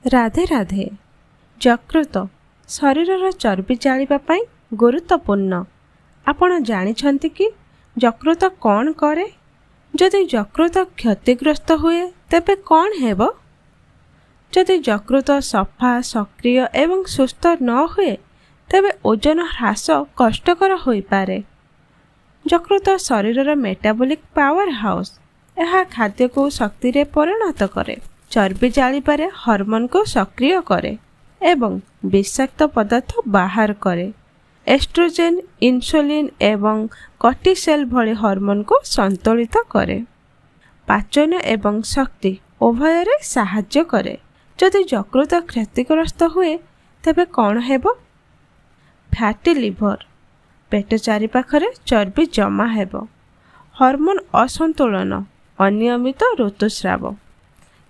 राधे राधे। यकृत शरीर चर्बी जालिबा पाई गुरुत्वपूर्ण। आपण जानिछंती कि यकृत कौन करे? जदि यकृत क्षतिग्रस्त हुए तेबे कौन हेबो? जदि यकृत सफा सक्रिय एवं सुस्थ न हुए तेबे ओजन ह्रास कष्टकर होई पारे। यकृत शरीर मेटाबॉलिक पावर हाउस। यह खाद्य को शक्ति रे परिणत करे, चर्बी जालिबारे हार्मोन को सक्रिय करे एवं विषाक्त पदार्थ बाहर करे। एस्ट्रोजेन, इन्सुलिन एवं कॉर्टिसोल भली हार्मोन को संतुलित करे। पाचन एवं शक्ति उभय रे साहाय्य करे। जदि यकृत क्षतिग्रस्त हुए तेबे कौन हेबो? फैटी लिवर, पेट चारि पाखरे चर्बी जमा हेबो। हार्मोन असंतुलन, अनियमित ऋतुस्राव,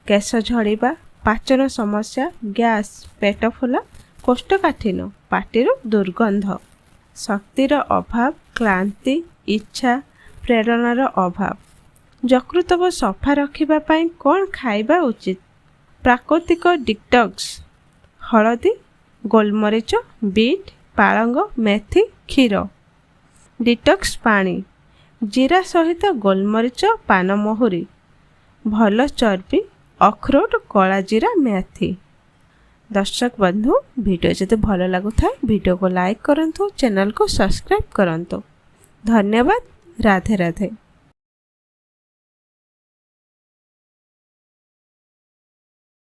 केश झड़िबा, पाचन समस्या, गैस, पेट फुला, कोष्ठकाठिन्य, पाटिर दुर्गंध, शक्तिर अभाव, क्लांति, इच्छा, प्रेरणार अभाव। यकृत को सफा रखिबा पाई कौन खाइबा उचित? प्राकृतिक डिटॉक्स, हळदी, गोलमरीच, बीट, पालंग, मेथी, क्षीर। डिटॉक्स पानी, जीरा सहित गोलमरीच, पानमहुरी, भल चर्बी, अखरोट, कला जीरा, मेथी। दर्शक बंधु, वीडियो जदि भल लगुथाय वीडियो को लाइक करंतु, चैनल को सब्सक्राइब करंतु। धन्यवाद। राधे राधे।